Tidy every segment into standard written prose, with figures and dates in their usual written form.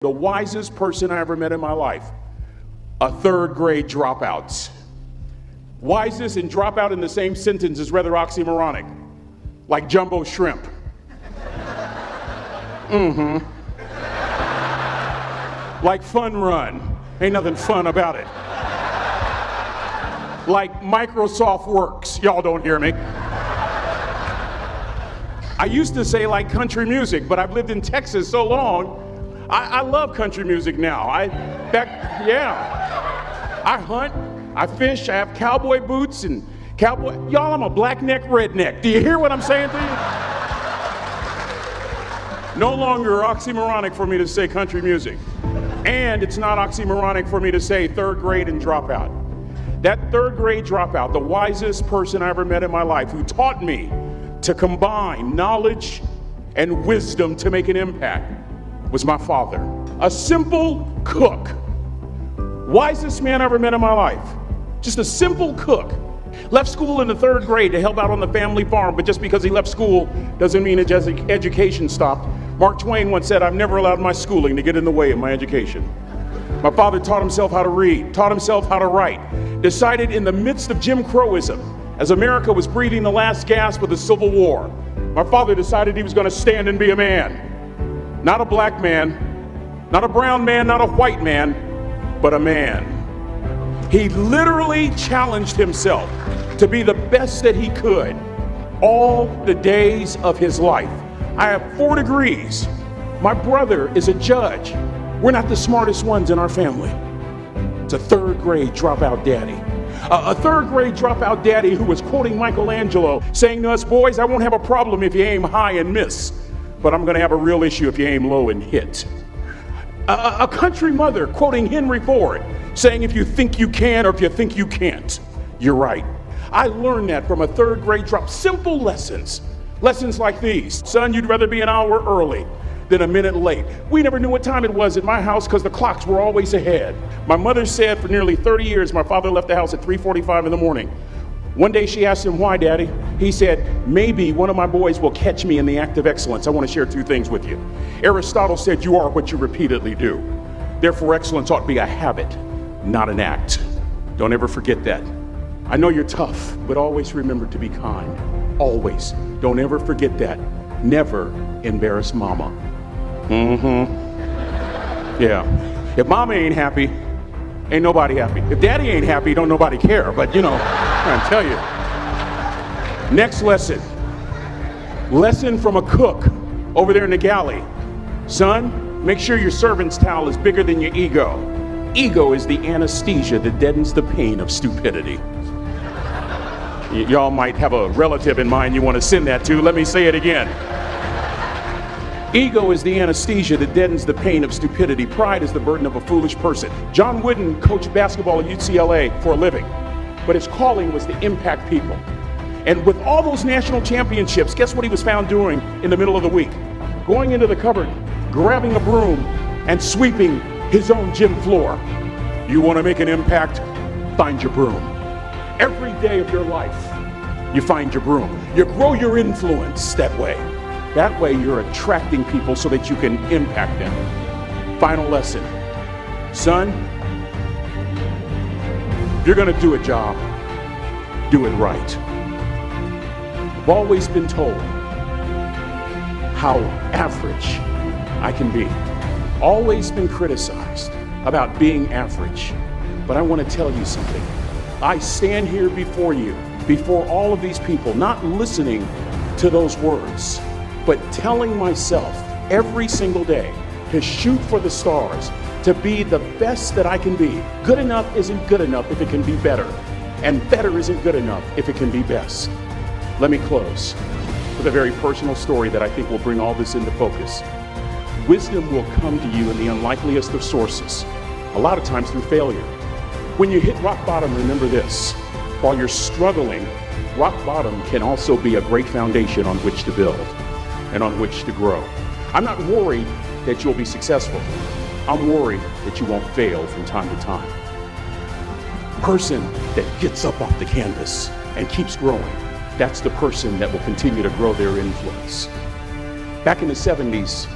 The wisest person I ever met in my life, a third grade dropout. Wisest and dropout in the same sentence is rather oxymoronic, like jumbo shrimp. Like fun run, ain't nothing fun about it. Like Microsoft Works, y'all don't hear me. I used to say like country music, but I've lived in Texas so long, I love country music now. I hunt, I fish, I have cowboy boots and cowboy, y'all, I'm a black neck redneck. Do you hear what I'm saying to you? No longer oxymoronic for me to say country music. And it's not oxymoronic for me to say third grade and dropout. That third grade dropout, the wisest person I ever met in my life, who taught me to combine knowledge and wisdom to make an impact, was my father. A simple cook. Wisest man I ever met in my life. Just a simple cook. Left school in the third grade to help out on the family farm, but just because he left school doesn't mean his education stopped. Mark Twain once said, "I've never allowed my schooling to get in the way of my education." My father taught himself how to read, taught himself how to write, decided in the midst of Jim Crowism, as America was breathing the last gasp of the Civil War, my father decided he was going to stand and be a man. Not a black man, not a brown man, not a white man, but a man. He literally challenged himself to be the best that he could all the days of his life. I have 4 degrees. My brother is a judge. We're not the smartest ones in our family. It's a third grade dropout daddy. A third grade dropout daddy who was quoting Michelangelo, saying to us, "Boys, I won't have a problem if you aim high and miss, but I'm gonna have a real issue if you aim low and hit." A country mother quoting Henry Ford, saying, "If you think you can or if you think you can't, you're right." I learned that from a third grade drop. Simple lessons. Lessons like these. Son, you'd rather be an hour early than a minute late. We never knew what time it was at my house because the clocks were always ahead. My mother said for nearly 30 years, my father left the house at 3:45 in the morning. One day she asked him, "Why, Daddy?" He said, "Maybe one of my boys will catch me in the act of excellence. I want to share 2 things with you." Aristotle said, "You are what you repeatedly do." Therefore, excellence ought to be a habit, not an act. Don't ever forget that. I know you're tough, but always remember to be kind. Always. Don't ever forget that. Never embarrass mama. Yeah. If mama ain't happy, ain't nobody happy. If daddy ain't happy, don't nobody care. But you know, I'm trying to tell you. Next lesson. Lesson from a cook over there in the galley. Son, make sure your servant's towel is bigger than your ego. Ego is the anesthesia that deadens the pain of stupidity. Y'all might have a relative in mind you want to send that to. Let me say it again. Ego is the anesthesia that deadens the pain of stupidity. Pride is the burden of a foolish person. John Wooden coached basketball at UCLA for a living, but his calling was to impact people. And with all those national championships, guess what he was found doing in the middle of the week? Going into the cupboard, grabbing a broom, and sweeping his own gym floor. You want to make an impact? Find your broom. Every day of your life, you find your broom. You grow your influence that way. That way you're attracting people so that you can impact them. Final lesson. Son, if you're going to do a job, do it right. I've always been told how average I can be. Always been criticized about being average. But I want to tell you something. I stand here before you, before all of these people, not listening to those words, but telling myself every single day to shoot for the stars, to be the best that I can be. Good enough isn't good enough if it can be better, and better isn't good enough if it can be best. Let me close with a very personal story that I think will bring all this into focus. Wisdom will come to you in the unlikeliest of sources, a lot of times through failure. When you hit rock bottom, remember this. While you're struggling, rock bottom can also be a great foundation on which to build and on which to grow. I'm not worried that you'll be successful. I'm worried that you won't fail from time to time. Person that gets up off the canvas and keeps growing, that's the person that will continue to grow their influence. Back in the 70s,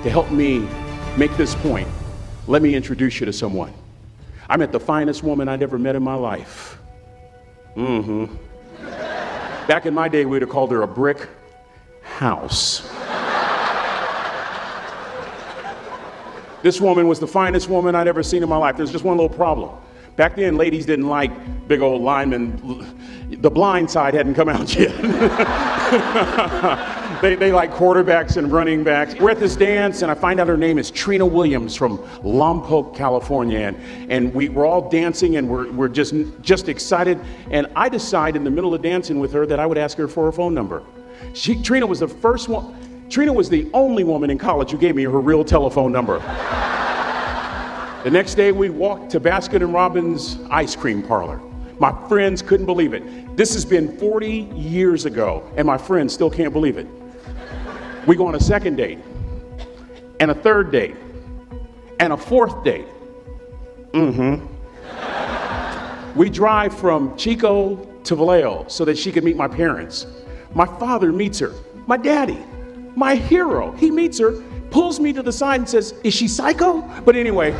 to help me make this point, let me introduce you to someone. I met the finest woman I'd ever met in my life. Back in my day, we'd have called her a brick house. This woman was the finest woman I'd ever seen in my life. There's just one little problem. Back then, ladies didn't like big old linemen. The blind side hadn't come out yet. They like quarterbacks and running backs. We're at this dance, and I find out her name is Trina Williams from Lompoc, California. And we're all dancing, and we're just excited. And I decide in the middle of dancing with her that I would ask her for her phone number. Trina was the first one. Trina was the only woman in college who gave me her real telephone number. The next day, we walked to Baskin & Robbins ice cream parlor. My friends couldn't believe it. This has been 40 years ago, and my friends still can't believe it. We go on a second date, and a third date, and a fourth date. We drive from Chico to Vallejo so that she could meet my parents. My father meets her. My daddy, my hero, he meets her, pulls me to the side and says, "Is she psycho?" But anyway,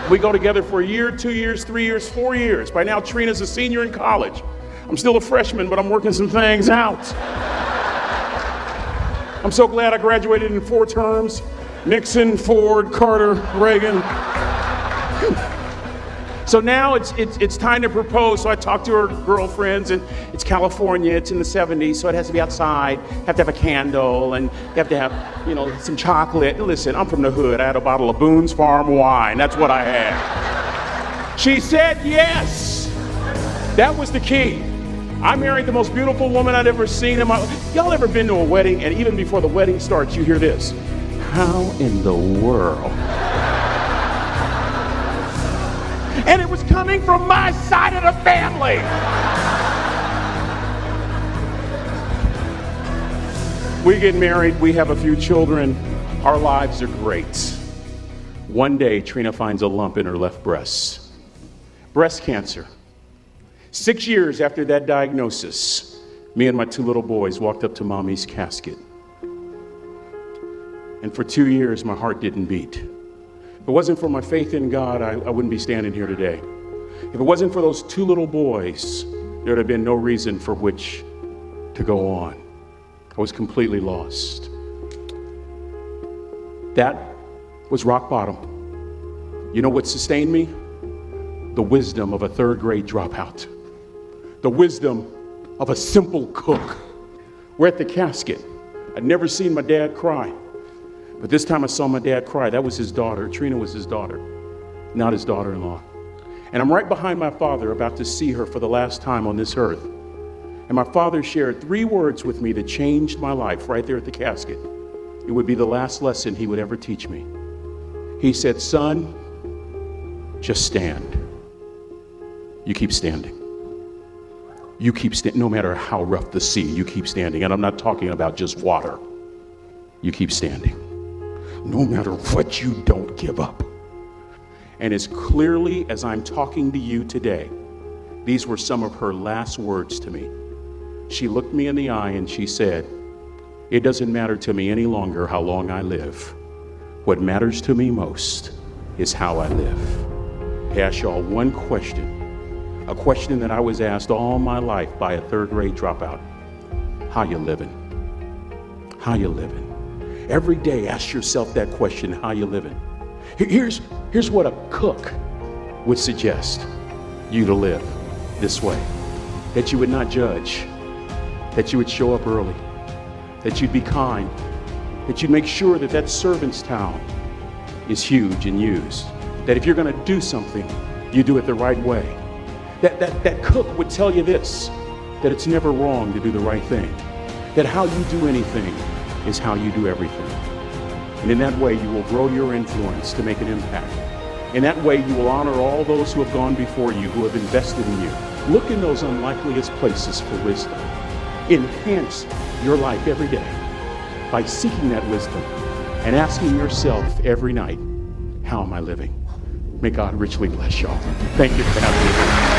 we go together for a year, 2 years, 3 years, 4 years. By now, Trina's a senior in college. I'm still a freshman, but I'm working some things out. I'm so glad I graduated in 4 terms. Nixon, Ford, Carter, Reagan. So now it's time to propose. So I talk to her girlfriends, and it's California, it's in the 70s, so it has to be outside. Have to have a candle, and you have to have, some chocolate. And listen, I'm from the hood. I had a bottle of Boone's Farm wine. That's what I had. She said yes. That was the key. I married the most beautiful woman I'd ever seen in my life. Y'all ever been to a wedding, and even before the wedding starts, you hear this? How in the world? And it was coming from my side of the family. We get married, we have a few children, our lives are great. One day, Trina finds a lump in her left breast. Breast cancer. 6 years after that diagnosis, me and my 2 little boys walked up to Mommy's casket. And for 2 years, my heart didn't beat. If it wasn't for my faith in God, I wouldn't be standing here today. If it wasn't for those 2 little boys, there would have been no reason for which to go on. I was completely lost. That was rock bottom. You know what sustained me? The wisdom of a 3rd grade dropout. The wisdom of a simple cook. We're at the casket. I'd never seen my dad cry. But this time I saw my dad cry. That was his daughter. Trina was his daughter, not his daughter-in-law. And I'm right behind my father, about to see her for the last time on this earth. And my father shared 3 words with me that changed my life right there at the casket. It would be the last lesson he would ever teach me. He said, "Son, just stand. You keep standing. You keep standing, no matter how rough the sea, you keep standing." And I'm not talking about just water. You keep standing. No matter what, you don't give up. And as clearly as I'm talking to you today, these were some of her last words to me. She looked me in the eye and she said, "It doesn't matter to me any longer how long I live. What matters to me most is how I live." I ask y'all one question, a question that I was asked all my life by a 3rd grade dropout. How you living? How you living? Every day, ask yourself that question, how you living? Here's what a cook would suggest you to live this way. That you would not judge, that you would show up early, that you'd be kind, that you'd make sure that that servant's towel is huge and used, that if you're gonna do something, you do it the right way. That cook would tell you this, that it's never wrong to do the right thing, that how you do anything is how you do everything. And in that way, you will grow your influence to make an impact. In that way, you will honor all those who have gone before you, who have invested in you. Look in those unlikeliest places for wisdom. Enhance your life every day by seeking that wisdom and asking yourself every night, how am I living? May God richly bless y'all. Thank you for having me.